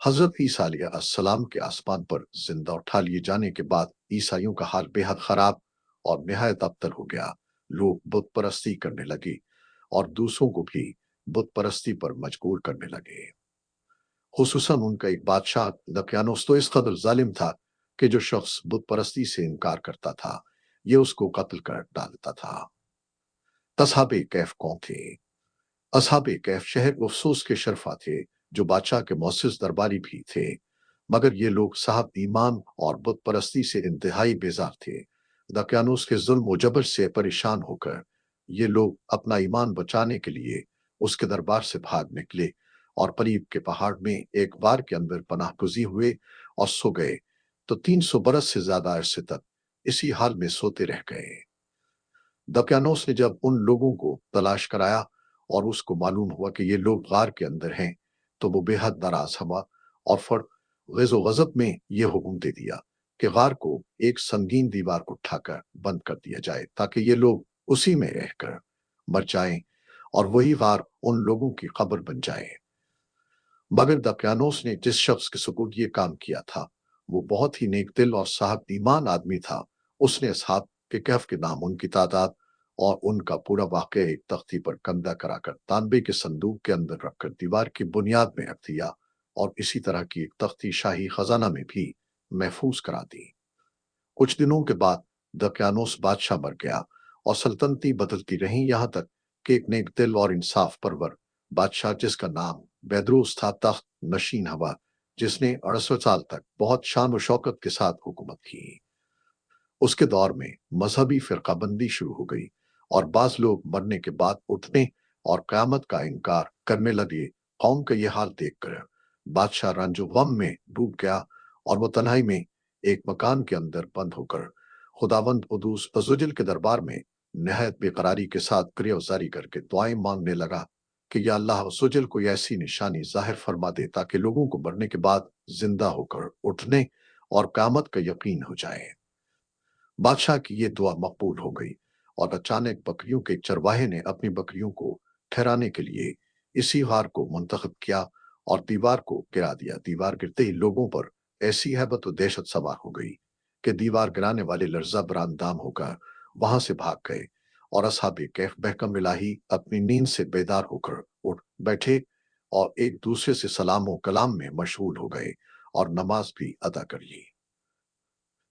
हजरत ईसा अलैहिस्सलाम के आसमान पर जिंदा उठा लिए जाने के बाद ईसाइयों का हाल बेहद खराब और निहायत अबतर हो गया। लोग बुत परस्ती करने लगे और दूसरों को भी बुत परस्ती पर मजबूर करने लगे। खुसूसन उनका एक बादशाह दकियानोस तो इस कदर जालिम था कि जो शख्स बुत परस्ती से इनकार करता था ये उसको कत्ल कर डालता था। तस्हाबे कैफ कौन थे? असहाबे कैफ शहर अफसोस के शरफा थे जो बादशाह के मोअस्सिस दरबारी भी थे, मगर ये लोग साहब ईमान और बुत परस्ती से इंतहाई बेजार थे। दकियानूस के जुल्म व जबर से परेशान होकर ये लोग अपना ईमान बचाने के लिए उसके दरबार से भाग निकले और करीब के पहाड़ में एक बार के अंदर पनाह गुजी हुए और सो गए तो 300 बरस से ज्यादा अरसे तक इसी हाल में सोते रह गए। दकियानोस ने जब उन लोगों को तलाश कराया और उसको मालूम हुआ कि ये लोग गार के अंदर हैं, तो वो बेहद नाराज हुआ और फर ग़ज़ो ग़ज़ब में ये हुक्म दे दिया कि गार को एक संगीन दीवार को उठाकर बंद कर दिया जाए ताकि ये लोग उसी में रहकर मर जाएं और वही गार उन लोगों की कब्र बन जाए। मगर दकियानोस ने जिस शख्स के सुपुर्द ये काम किया था वो बहुत ही नेक दिल और साहब ईमान आदमी था। उसने असहाब के कहफ के नाम, उनकी तादाद और उनका पूरा वाक़या एक तख्ती पर कंधा कराकर तांबे के संदूक के अंदर रखकर दीवार की बुनियाद में रख दिया और इसी तरह की एक तख्ती शाही खजाना में भी महफूज करा दी। कुछ दिनों के बाद दकियानोस बादशाह मर गया और सल्तनती बदलती रहीं यहाँ तक कि एक नेक दिल और इंसाफ परवर बादशाह जिसका नाम बैदरूस था तख्त नशीन हवा, जिसने 68 साल तक बहुत शान व शौकत के साथ हुकूमत की। उसके दौर में मजहबी फिरकाबंदी शुरू हो गई और बाज लोग मरने के बाद उठने और क़यामत का इनकार करने लगे। कौम का यह हाल देखकर बादशाह रंजो गम में डूब गया और वो तन्हाई में एक मकान के अंदर बंद होकर खुदावंद कुदूस अज़्ज़वजल के दरबार में नहायत बेकरारी के साथ गिरफ्तारी करके दुआएं मांगने लगा कि या अल्लाह अज़्ज़वजल कोई ऐसी निशानी जाहिर फरमा दे ताकि लोगों को मरने के बाद जिंदा होकर उठने और क़यामत का यकीन हो जाए। बादशाह की ये दुआ मकबूल हो गई और अचानक बकरियों के चरवाहे ने अपनी बकरियों को ठहराने के लिए इसी हार को मुंतखब किया और दीवार को गिरा दिया। दीवार गिरते ही लोगों पर ऐसी हैबत और दहशत सवार हो गई कि दीवार गिराने वाले लर्जा बरामदाम होकर वहां से भाग गए और असहाबे कैफ बहकम इलाही अपनी नींद से बेदार होकर उठ बैठे और एक दूसरे से सलाम व कलाम में मशगूल हो गए और नमाज भी अदा कर ली।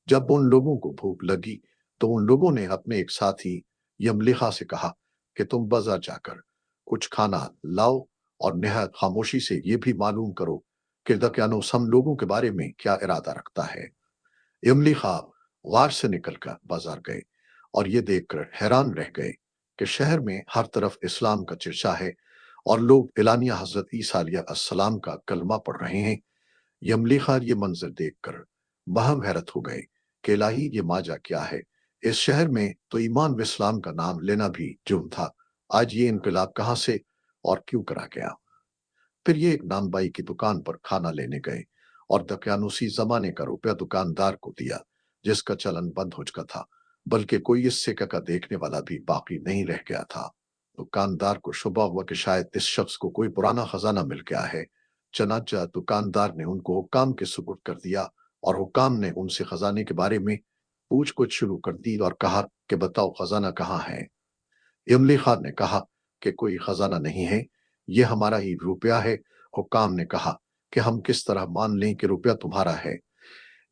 जब उन लोगों को भूख लगी तो उन लोगों ने अपने एक साथी यमलिखा से कहा कि तुम बाजार जाकर कुछ खाना लाओ और निहायत खामोशी से ये भी मालूम करो कि दकियानूस हम लोगों के बारे में क्या इरादा रखता है। यमलिखा गार से निकलकर बाजार गए और ये देखकर हैरान रह गए कि शहर में हर तरफ इस्लाम का चर्चा है और लोग एलानिया हजरत ईसा अलैहिस्सलाम का कलमा पढ़ रहे हैं। यमलीखा ये मंजर देखकर बहम हैरत हो गए कि इलाही ये माजा क्या है। इस शहर में तो ईमान व इस्लाम का नाम लेना भी जुर्म था, आज ये इनकलाब कहाँ से और क्यों करा गया। फिर ये एक नानबाई की दुकान पर खाना लेने गए और दकियानूसी जमाने का रुपया दुकानदार को दिया जिसका चलन बंद हो चुका था, बल्कि कोई इस सिक्का का देखने वाला भी बाकी नहीं रह गया था। दुकानदार को शुबा हुआ कि शायद इस शख्स को कोई पुराना खजाना मिल गया है। चनाचा दुकानदार ने उनको हुक्काम के सुपुर्द कर दिया और हुक्काम ने उनसे खजाने के बारे में पूछ कुछ शुरू कर दी और कहा कि बताओ खजाना कहाँ है। इमली खान ने कहा कि कोई खजाना नहीं है, ये हमारा ही रुपया है। हुक्काम ने कहा कि हम किस तरह मान लें कि रुपया तुम्हारा है।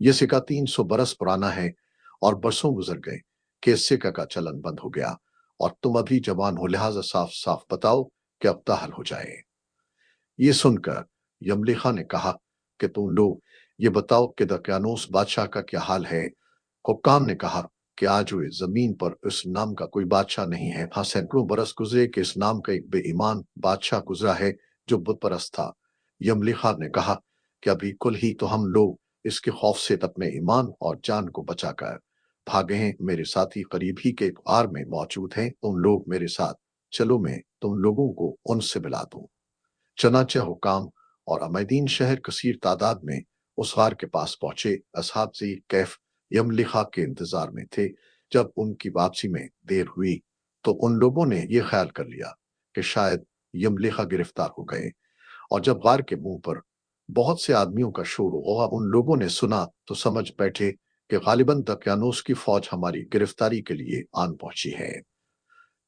यह सिक्का 300 बरस पुराना है और बरसों गुजर गए कि इस सिक्का का चलन बंद हो गया और तुम अभी जवान हो, लिहाजा साफ साफ बताओ कि अब हल हो जाए। ये सुनकर यमलिखा ने कहा कि तुम लोग ये बताओ कि दकियानूस बादशाह का क्या हाल है। हुक्काम ने कहा कि आज हुए जमीन पर इस नाम का कोई बादशाह नहीं है। हाँ, सैकड़ों बरस गुजरे कि इस नाम का एक बेईमान बादशाह गुजरा है जो बुत परस्त था। यमलिखा ने कहा कि अभी कुल ही तो हम लोग इसके खौफ से अपने ईमान और जान को बचाकर भागे हैं। मेरे साथी करीब ही के एक गार में मौजूद हैं, तुम लोग मेरे साथ चलो, मैं तुम लोगों को उनसे मिला दूं। चनाचा हुकाम और अमैदीन शहर कसीर तादाद में उस गार के पास पहुंचे। असहाब से कैफ यमलिखा के इंतजार में थे। जब उनकी वापसी में देर हुई तो उन लोगों ने यह ख्याल कर लिया कि शायद यमलिखा गिरफ्तार हो गए और जब गार के मुंह पर बहुत से आदमियों का शोर हुआ। उन लोगों ने सुना तो समझ बैठे कि गालिबन दकियानूस की फौज हमारी गिरफ्तारी के लिए आन पहुंची है।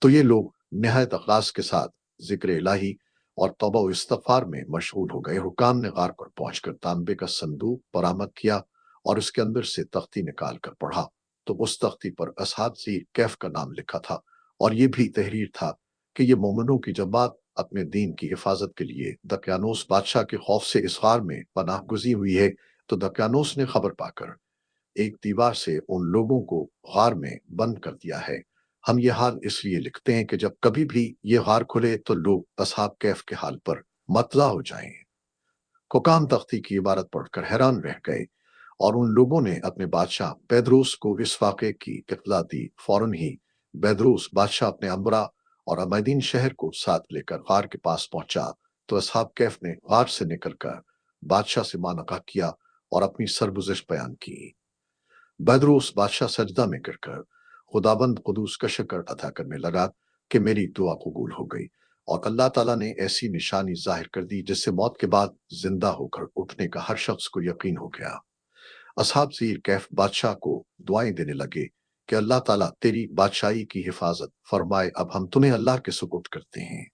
तो ये लोग निहायत अखलास के साथ जिक्र इलाही और तौबा व इस्तगफार में मशगूल हो गए। हुकाम ने गार पर पहुंचकर तांबे का संदूक बरामद किया और उसके अंदर से तख्ती निकाल कर पढ़ा तो उस तख्ती पर असहाब ज़ीर कैफ का नाम लिखा था और ये भी तहरीर था कि ये मोमिनों की जमात अपने दीन की हिफाजत के लिए दकियानूस बादशाह के खौफ से इस गार में पनाह गुज़ी हुई है। तो दकियानूस ने खबर पाकर एक दीवार से उन लोगों को गार में बंद कर दिया है। हम ये हाल इसलिए लिखते हैं कि जब कभी भी ये गार खुले तो लोग असहाब कैफ के हाल पर मतला हो जाएं। हुकाम तख्ती की इबारत पढ़कर हैरान रह गए और उन लोगों ने अपने बादशाह बेदरूस को इस वाक़े की इत्तला दी। फौरन ही बेदरूस बादशाह अपने अम्बरा और अमैदीन शहर को साथ लेकर गार के पास पहुंचा तो असहाब कैफ ने गार से निकलकर बादशाह से मानका किया और अपनी सरगुज़िश बयान की। बदरूस बादशाह सजदा में गिरकर खुदाबंद कुदूस का शुक्र अदा करने लगा कि मेरी दुआ कबूल हो गई और अल्लाह ताला ने ऐसी निशानी जाहिर कर दी जिससे मौत के बाद जिंदा होकर उठने का हर शख्स को यकीन हो गया। असहाब ज़ीर कैफ बादशाह को दुआएं देने लगे कि अल्लाह ताला तेरी बादशाही की हिफाजत फरमाए, अब हम तुम्हें अल्लाह के सुपुर्द करते हैं।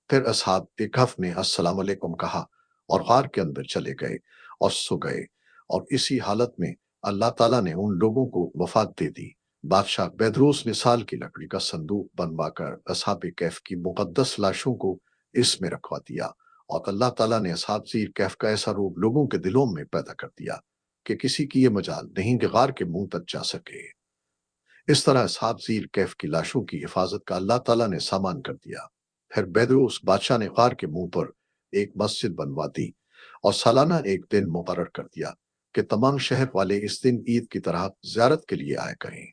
फिर असहाब कहफ ने अस्सलाम वालेकुम कहा और गार के अंदर चले गए और सो गए और इसी हालत में अल्लाह ताला ने उन लोगों को वफात दे दी। बादशाह बेदरोस ने साल की लकड़ी का संदूक बनवाकर असहाब कैफ की मुकद्दस लाशों को इसमें रखवा दिया और अल्लाह ताला ने असहाब ज़ीर कैफ का ऐसा रूप लोगों के दिलों में पैदा कर दिया कि किसी की ये मजाल नहीं कि गार के मुंह तक जा सके। इस तरह असहाब ज़ीर कैफ की लाशों की हिफाजत का अल्लाह ताला ने सामान कर दिया। फिर बेदरोस बादशाह ने गार के मुंह पर एक मस्जिद बनवा दी और सालाना एक दिन मुकर्रर कर दिया कि तमाम शहर वाले इस दिन ईद की तरह ज़ियारत के लिए आया करें।